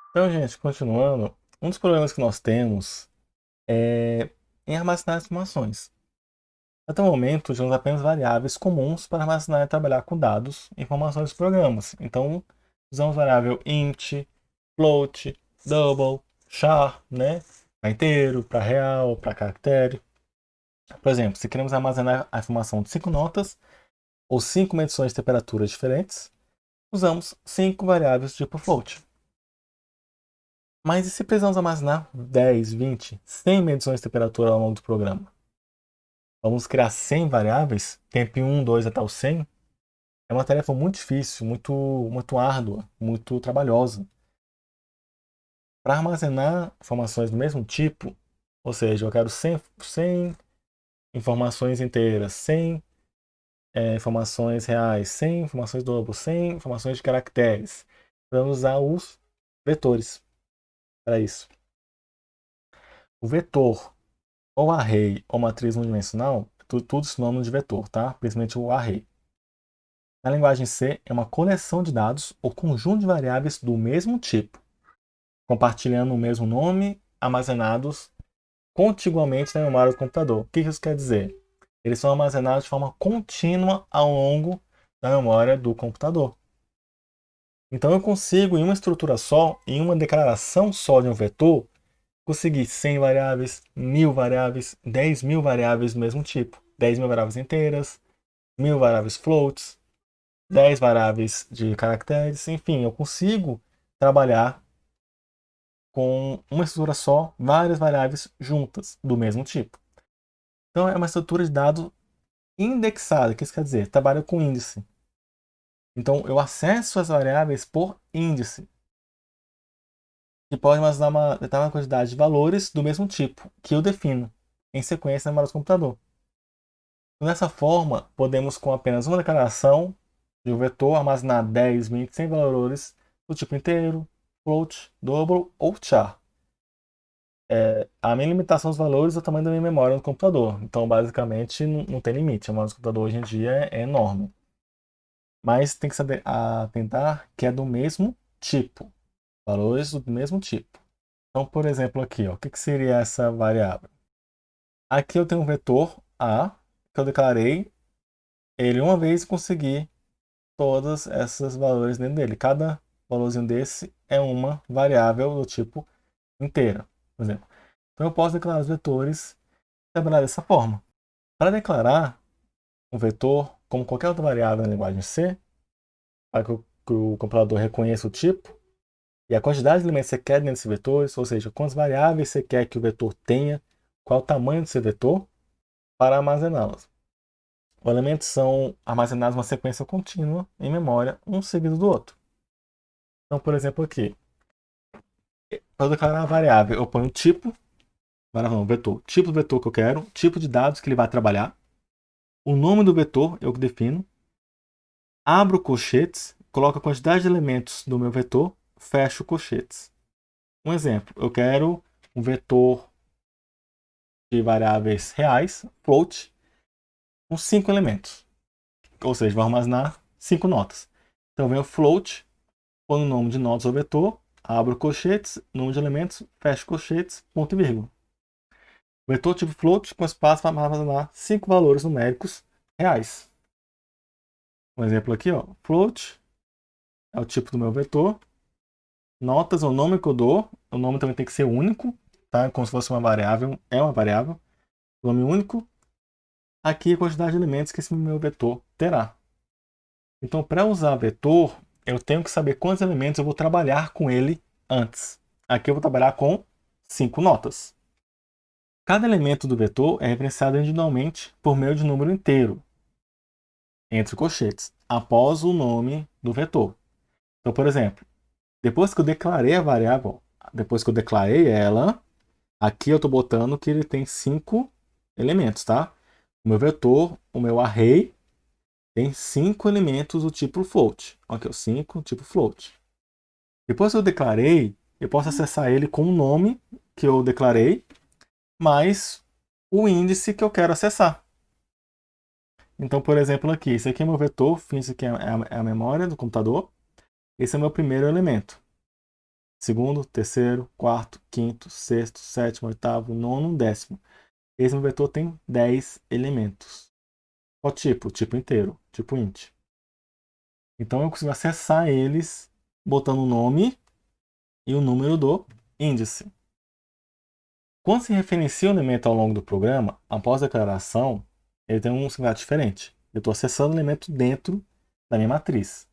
Então, gente, continuando, um dos problemas que nós temos é em armazenar informações. Até o momento, usamos apenas variáveis comuns para armazenar e trabalhar com dados e informações dos programas. Então, usamos variável int, float, double, char, né? Para inteiro, para real, para caractere. Por exemplo, se queremos armazenar a informação de 5 notas ou 5 medições de temperaturas diferentes, usamos 5 variáveis tipo float. Mas e se precisamos armazenar 10, 20, 100 medições de temperatura ao longo do programa? Vamos criar 100 variáveis, tempo 1, 2 até o 100? É uma tarefa muito difícil, muito árdua, muito trabalhosa. Para armazenar informações do mesmo tipo, ou seja, eu quero 100 informações inteiras, 100 informações reais, 100 informações duplas, 100 informações de caracteres. Vamos usar os vetores para isso. O vetor ou array ou matriz unidimensional, tudo sinônimo de vetor, tá? Principalmente o array. Na linguagem C, é uma coleção de dados ou conjunto de variáveis do mesmo tipo, compartilhando o mesmo nome, armazenados contiguamente na memória do computador. O que isso quer dizer? Eles são armazenados de forma contínua ao longo da memória do computador. Então eu consigo, em uma estrutura só, em uma declaração só de um vetor, conseguir 100 variáveis, 1000 variáveis, 10.000 variáveis do mesmo tipo. 10.000 variáveis inteiras, 1000 variáveis floats, 10 variáveis de caracteres, enfim, eu consigo trabalhar com uma estrutura só, várias variáveis juntas, do mesmo tipo. Então é uma estrutura de dado indexada, o que isso quer dizer? Trabalha com índice. Então eu acesso as variáveis por índice, que pode armazenar uma determinada quantidade de valores do mesmo tipo, que eu defino em sequência na memória do computador. Dessa forma, podemos, com apenas uma declaração de um vetor, armazenar 10, 20, 100 valores do tipo inteiro, float, double ou char. A minha limitação dos valores é o tamanho da minha memória no computador. Então, basicamente, não tem limite. A memória do computador hoje em dia é enorme. Mas tem que saber atentar que é do mesmo tipo. Valores do mesmo tipo. Então, por exemplo, aqui, ó, o que seria essa variável? Aqui eu tenho um vetor A, que eu declarei ele uma vez e consegui todos esses valores dentro dele. Cada valorzinho desse é uma variável do tipo inteira, por exemplo. Então eu posso declarar os vetores e trabalhar dessa forma. Para declarar um vetor, como qualquer outra variável na linguagem C, para que o compilador reconheça o tipo e a quantidade de elementos que você quer dentro desses vetores, ou seja, quantas variáveis você quer que o vetor tenha, qual o tamanho desse vetor, para armazená-las. Os elementos são armazenados em uma sequência contínua em memória, um seguido do outro. Então, por exemplo, aqui, para eu declarar a variável, eu ponho o tipo, não, vetor, tipo do vetor que eu quero, tipo de dados que ele vai trabalhar, o nome do vetor eu que defino, abro colchetes, coloco a quantidade de elementos do meu vetor, fecho colchetes. Um exemplo, eu quero um vetor de variáveis reais, float, com 5 elementos. Ou seja, vou armazenar 5 notas. Então eu venho float, ponho o nome de notas ao vetor, abro colchetes, número de elementos, fecho colchetes, ponto e vírgula. Vetor tipo float com espaço para armazenar 5 valores numéricos reais. Um exemplo aqui, ó, float é o tipo do meu vetor. Notas é o nome que eu dou. O nome também tem que ser único, tá? Como se fosse uma variável. É uma variável. Nome único. Aqui a quantidade de elementos que esse meu vetor terá. Então, para usar vetor, eu tenho que saber quantos elementos eu vou trabalhar com ele antes. Aqui eu vou trabalhar com 5 notas. Cada elemento do vetor é referenciado individualmente por meio de número inteiro, entre colchetes, após o nome do vetor. Então, por exemplo, depois que eu declarei a variável, depois que eu declarei ela, aqui eu estou botando que ele tem 5 elementos, tá? O meu vetor, o meu array, tem 5 elementos do tipo float. Aqui, 5 tipo float. Depois que eu declarei, eu posso acessar ele com o nome que eu declarei, mais o índice que eu quero acessar. Então, por exemplo, aqui, esse aqui é meu vetor, isso aqui é a memória do computador. Esse é o meu primeiro elemento. segundo, terceiro, quarto, quinto, sexto, sétimo, oitavo, nono, décimo. Esse meu vetor tem 10 elementos. Qual tipo? Tipo inteiro, tipo int. Então eu consigo acessar eles botando o nome e o número do índice. Quando se referencia um elemento ao longo do programa, após a declaração, ele tem um significado diferente. Eu estou acessando o elemento dentro da minha matriz.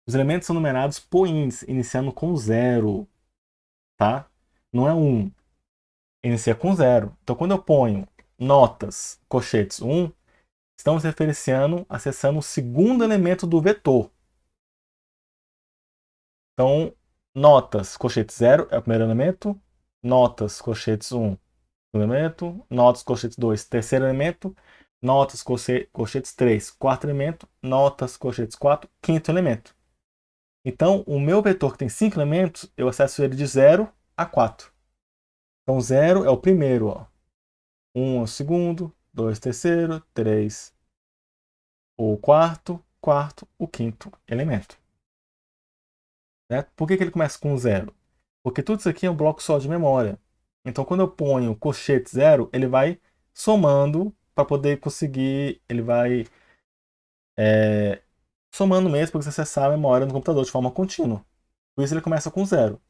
Os elementos são numerados por índice, iniciando com 0, tá? Não é 1. Inicia com 0. Então, quando eu ponho notas, colchetes 1, estamos referenciando, acessando o segundo elemento do vetor. Então, notas, colchete 0 é o primeiro elemento, notas, colchetes 1, segundo elemento, notas, colchetes 2, terceiro elemento, notas, colchetes 3, quarto elemento, notas, colchetes 4, quinto elemento. Então, o meu vetor que tem 5 elementos, eu acesso ele de 0 a 4. Então, 0 é o primeiro, ó. 1 é o segundo, 2 terceiro, 3 o quarto, o quinto elemento. Né? Por que ele começa com 0? Porque tudo isso aqui é um bloco só de memória. Então, quando eu ponho colchete 0, ele vai somando para poder conseguir. Ele vai somando mesmo para você acessar a memória no computador de forma contínua. Por isso ele começa com 0.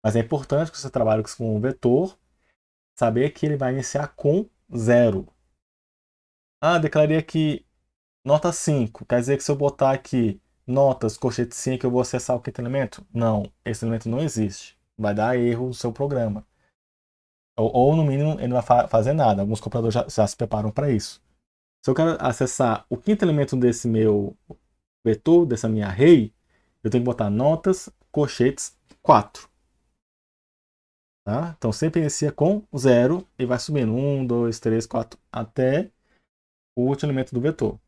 Mas é importante que você trabalhe com um vetor, saber que ele vai iniciar com 0. Ah, declarei aqui nota 5. Quer dizer que se eu botar aqui notas, colchete 5, eu vou acessar o quinto elemento? Não, esse elemento não existe. Vai dar erro no seu programa. Ou no mínimo, ele não vai fazer nada. Alguns computadores já se preparam para isso. Se eu quero acessar o quinto elemento desse meu vetor, dessa minha array, eu tenho que botar notas, colchetes 4. Tá? Então sempre inicia com 0 e vai subindo 1, 2, 3, 4 até o último elemento do vetor.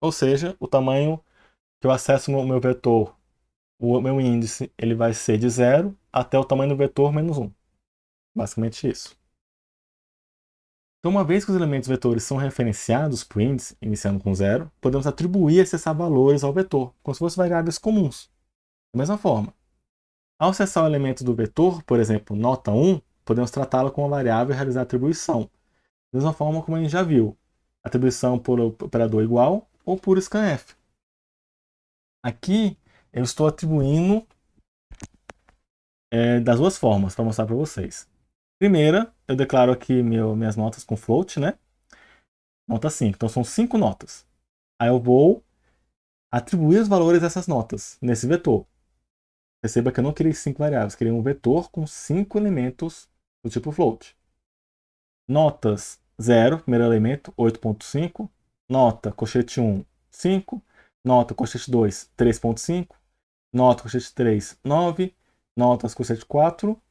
Ou seja, o tamanho que eu acesso no meu vetor, o meu índice, ele vai ser de 0 até o tamanho do vetor menos 1. Basicamente isso. Então, uma vez que os elementos vetores são referenciados para o índice, iniciando com 0, podemos atribuir e acessar valores ao vetor, como se fossem variáveis comuns. Da mesma forma, ao acessar o elemento do vetor, por exemplo, nota 1, podemos tratá-lo como uma variável e realizar a atribuição. Da mesma forma como a gente já viu, atribuição por operador igual ou por scanf. Aqui eu estou atribuindo das duas formas para mostrar para vocês. Primeira, eu declaro aqui minhas notas com float, né? Nota 5. Então são 5 notas. Aí eu vou atribuir os valores dessas notas nesse vetor. Perceba que eu não criei 5 variáveis, criei um vetor com 5 elementos do tipo float. Notas 0, primeiro elemento, 8.5. Nota colchete 1, 5. Nota colchete 2, 3.5. Nota colchete 3, 9. Notas colchete 4,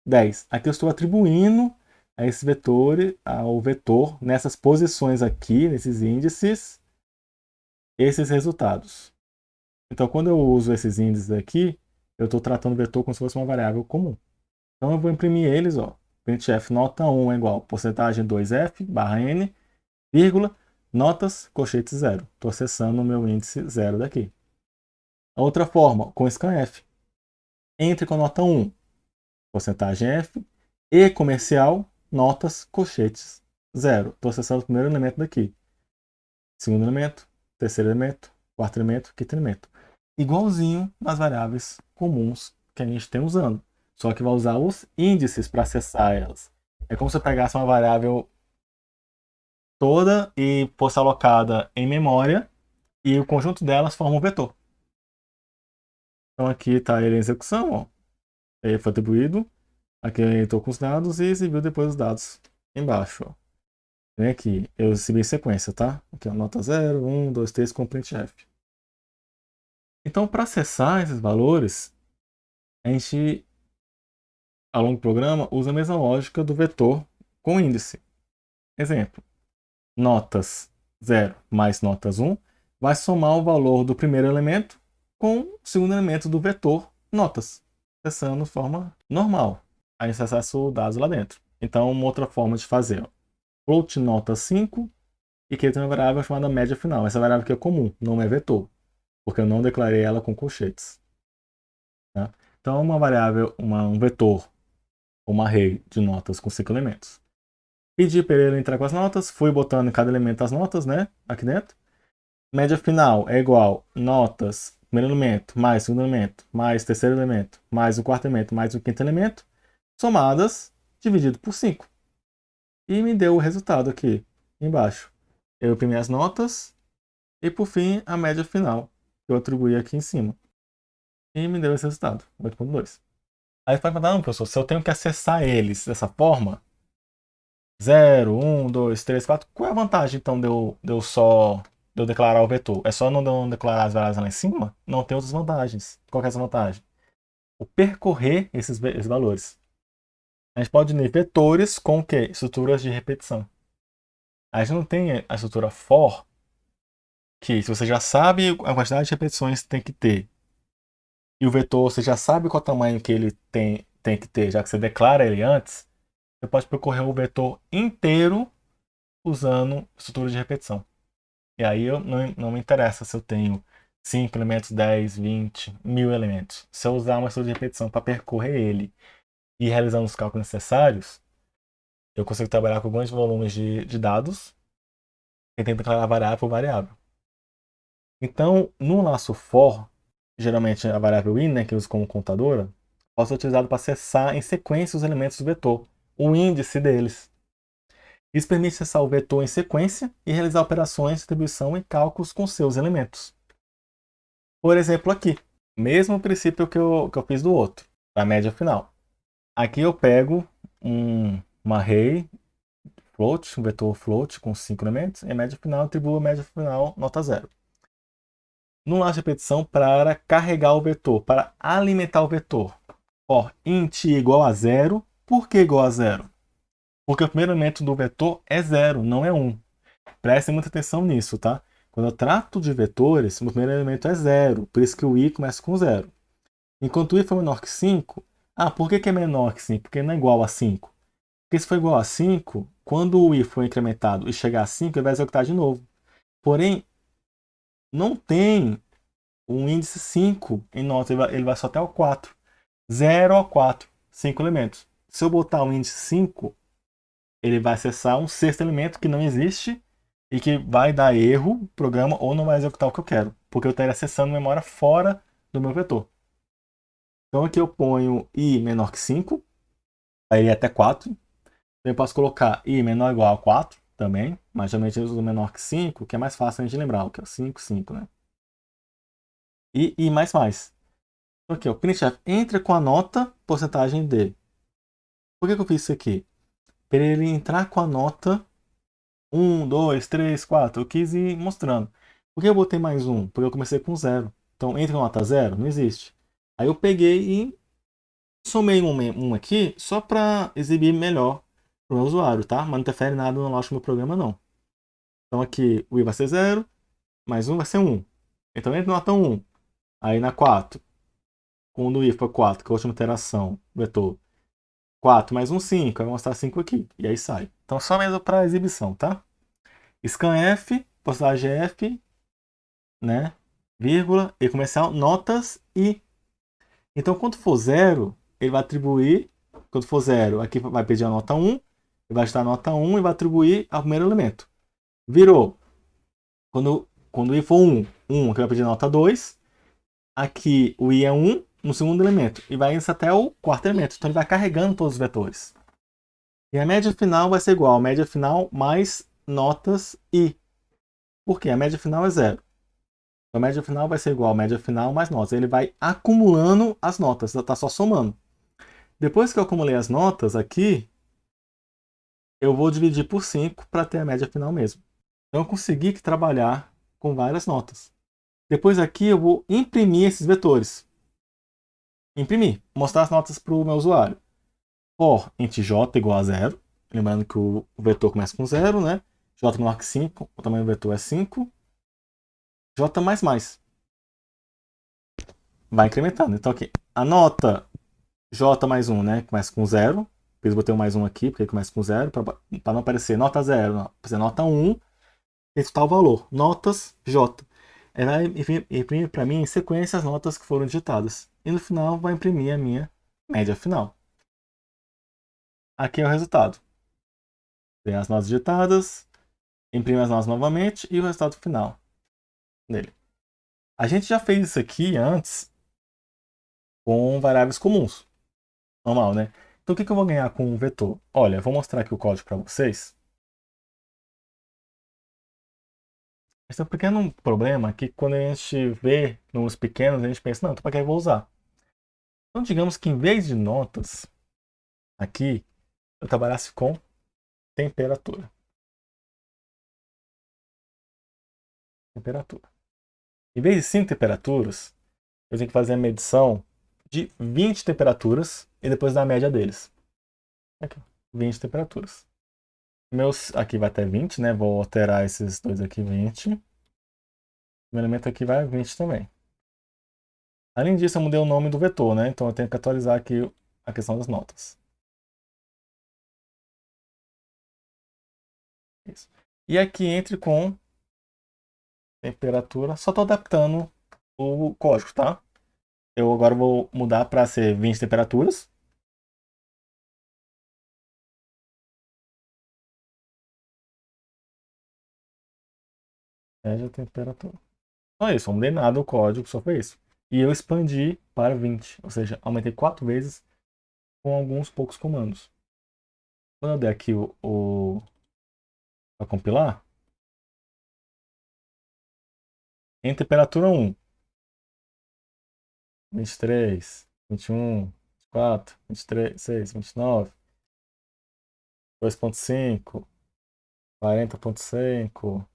10. Aqui eu estou atribuindo a esse vetor, ao vetor, nessas posições aqui, nesses índices, esses resultados. Então, quando eu uso esses índices aqui, eu estou tratando o vetor como se fosse uma variável comum. Então, eu vou imprimir eles, ó. Printf nota 1 é igual porcentagem 2f barra n, vírgula, notas, colchete 0. Estou acessando o meu índice 0 daqui. A outra forma, com scanf. Entre com a nota 1, porcentagem f, e comercial, notas, colchetes 0. Estou acessando o primeiro elemento daqui. Segundo elemento, terceiro elemento, quarto elemento, quinto elemento. Igualzinho nas variáveis comuns que a gente tem usando. Só que vai usar os índices para acessar elas. É como se eu pegasse uma variável toda e fosse alocada em memória e o conjunto delas forma um vetor. Então aqui está ele em execução, ó. Ele foi atribuído. Aqui eu estou com os dados e exibiu depois os dados embaixo, ó. Vem aqui, eu exibi em sequência, tá? Aqui, ó, nota 0, 1, 2, 3 com printf. Então, para acessar esses valores, a gente, ao longo do programa, usa a mesma lógica do vetor com índice. Exemplo, notas 0 mais notas 1 vai somar o valor do primeiro elemento com o segundo elemento do vetor notas, acessando de forma normal. A gente acessa os dados lá dentro. Então, uma outra forma de fazer, ó, float nota 5 e que tem uma variável chamada média final. Essa variável aqui é comum, não é vetor, porque eu não declarei ela com colchetes. Tá? Então, Então, uma variável, um vetor, uma array de notas com 5 elementos. Pedi para ele entrar com as notas, fui botando em cada elemento as notas, né? Aqui dentro. Média final é igual notas, primeiro elemento, mais segundo elemento, mais terceiro elemento, mais o quarto elemento, mais o quinto elemento, somadas, dividido por 5. E me deu o resultado aqui embaixo. Eu imprimi as notas e, por fim, a média final, que eu atribuí aqui em cima. E me deu esse resultado, 8.2. Aí você pode perguntar, não, professor, se eu tenho que acessar eles dessa forma, 0, 1, 2, 3, 4, qual é a vantagem, então, de eu declarar o vetor? É só não declarar as variáveis lá em cima? Não, tem outras vantagens. Qual que é essa vantagem? O percorrer esses valores. A gente pode unir vetores com o quê? Estruturas de repetição. A gente não tem a estrutura for, que se você já sabe a quantidade de repetições que tem que ter, e o vetor você já sabe qual tamanho que ele tem que ter, já que você declara ele antes, você pode percorrer o vetor inteiro usando estrutura de repetição. E aí não me interessa se eu tenho 5 elementos, 10, 20, 1000 elementos. Se eu usar uma estrutura de repetição para percorrer ele e ir realizando os cálculos necessários, eu consigo trabalhar com grandes volumes de dados e tenho que declarar variável por variável. Então, no laço for, geralmente a variável in, né, que eu uso como contadora, pode ser utilizado para acessar em sequência os elementos do vetor, o índice deles. Isso permite acessar o vetor em sequência e realizar operações de distribuição e cálculos com seus elementos. Por exemplo, aqui, mesmo princípio que eu fiz do outro, da média final. Aqui eu pego uma array float, um vetor float com 5 elementos, e a média final atribuo a média final nota 0. No laço de repetição, para carregar o vetor, para alimentar o vetor. Ó, int igual a 0. Por que igual a 0? Porque o primeiro elemento do vetor é 0, não é 1. Prestem muita atenção nisso, tá? Quando eu trato de vetores, o primeiro elemento é 0, por isso que o i começa com 0. Enquanto o i for menor que 5, por que é menor que 5? Porque não é igual a 5. Porque se for igual a 5, quando o i for incrementado e chegar a 5, ele vai executar de novo. Porém, não tem um índice 5 em nota, ele vai só até o 4. 0 ao 4, 5 elementos. Se eu botar um índice 5, ele vai acessar um sexto elemento que não existe e que vai dar erro no programa ou não vai executar o que eu quero, porque eu estaria acessando memória fora do meu vetor. Então aqui eu ponho i menor que 5, aí ele é até 4. Eu posso colocar i menor ou igual a 4 também, mas geralmente eu uso menor que 5, que é mais fácil de lembrar, o que é 5, 5, né? E i mais mais. Então aqui, o printf entra com a nota porcentagem d. Por que eu fiz isso aqui? Para ele entrar com a nota 1, 2, 3, 4. Eu quis ir mostrando. Por que eu botei mais 1? Porque eu comecei com 0. Então, entra com nota 0? Não existe. Aí eu peguei e somei um aqui só para exibir melhor para o meu usuário, tá? Mas não interfere nada no lógico do meu programa, não. Então aqui o i vai ser 0, mais 1 vai ser 1. Então entra nota 1. Aí na 4, quando o i for 4, que é a última iteração, vetor 4 mais um 5, aí vai mostrar 5 aqui. E aí sai. Então só mesmo para exibição, tá? Scanf, postagem F, né? Vírgula, e comercial, notas e. Então quando for 0, ele vai atribuir. Quando for 0, aqui vai pedir a nota 1. Ele vai estar a nota 1 e vai atribuir ao primeiro elemento. Virou. Quando o i for 1, aqui vai pedir a nota 2. Aqui o i é 1 no segundo elemento. E vai isso até o quarto elemento. Então ele vai carregando todos os vetores. E a média final vai ser igual a média final mais notas i. Por quê? A média final é 0. Então, a média final vai ser igual a média final mais notas. Ele vai acumulando as notas, está só somando. Depois que eu acumulei as notas aqui, eu vou dividir por 5 para ter a média final mesmo. Então eu consegui trabalhar com várias notas. Depois aqui eu vou imprimir esses vetores. Imprimir, mostrar as notas para o meu usuário. For int j igual a 0. Lembrando que o vetor começa com 0, né? J menor que 5, o tamanho do vetor é 5. J mais mais. Vai incrementando. Então aqui, a nota J mais 1, né? Começa com 0. Eu botei um mais 1 aqui, porque ele começa com 0. Para não aparecer nota 0, não. Aparecer nota 1, esse tal valor. Notas J. Ela vai imprimir para mim em sequência as notas que foram digitadas. E no final vai imprimir a minha média final. Aqui é o resultado. Tem as notas digitadas, imprime as notas novamente e o resultado final dele. A gente já fez isso aqui antes com variáveis comuns. Normal, né? Então o que eu vou ganhar com o vetor? Olha, eu vou mostrar aqui o código para vocês. Esse é um pequeno problema que quando a gente vê números pequenos, a gente pensa, não, então para que eu vou usar? Então digamos que em vez de notas, aqui, eu trabalhasse com temperatura. Temperatura. Em vez de 5 temperaturas, eu tenho que fazer a medição de 20 temperaturas e depois dar a média deles. Aqui, 20 temperaturas. Meus, aqui vai até 20, né? Vou alterar esses dois aqui, 20. Meu elemento aqui vai 20 também. Além disso, eu mudei o nome do vetor, né? Então eu tenho que atualizar aqui a questão das notas. Isso. E aqui entre com temperatura, só estou adaptando o código, tá? Eu agora vou mudar para ser 20 temperaturas. Média temperatura. Só isso, não mudei nada o código, só foi isso. E eu expandi para 20, ou seja, aumentei 4 vezes com alguns poucos comandos. Quando eu der aqui para compilar, em temperatura 1, 23, 21, 24, 23, 6, 29, 2.5, 40.5,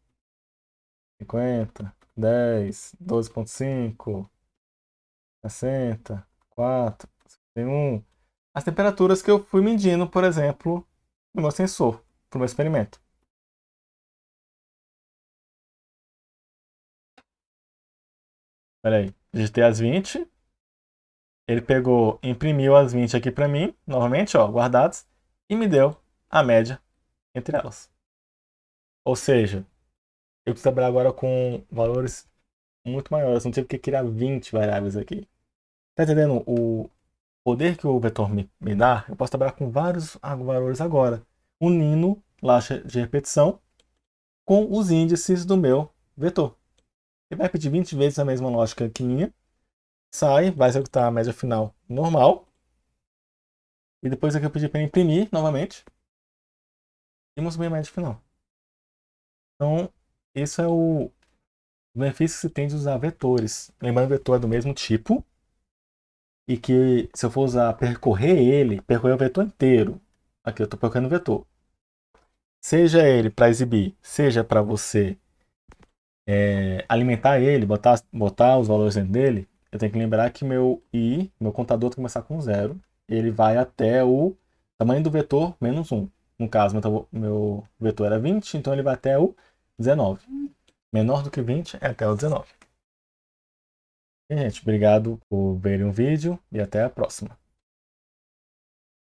50, 10, 12.5, 60, 4, 51. As temperaturas que eu fui medindo, por exemplo, no meu sensor, para o meu experimento. Olha aí, digitei as 20. Ele pegou, imprimiu as 20 aqui para mim, novamente, ó, guardadas, e me deu a média entre elas. Ou seja, eu preciso trabalhar agora com valores muito maiores. Não tive que criar 20 variáveis aqui. Tá entendendo o poder que o vetor me dá? Eu posso trabalhar com vários valores agora, unindo laço de repetição com os índices do meu vetor. Ele vai repetir 20 vezes a mesma lógica que minha, sai, vai executar a média final normal, e depois aqui eu pedi para imprimir novamente, e mostrar a média final. Então, esse é o benefício que se tem de usar vetores. Lembrando que o vetor é do mesmo tipo, e que se eu for usar percorrer ele, percorrer o vetor inteiro. Aqui eu estou percorrendo o vetor. Seja ele para exibir, seja para você alimentar ele, botar os valores dentro dele, eu tenho que lembrar que meu contador tem que começar com 0. Ele vai até o tamanho do vetor menos 1. No caso, meu vetor era 20, então ele vai até o 19. Menor do que 20 é até o 19. E, gente, obrigado por verem o vídeo e até a próxima.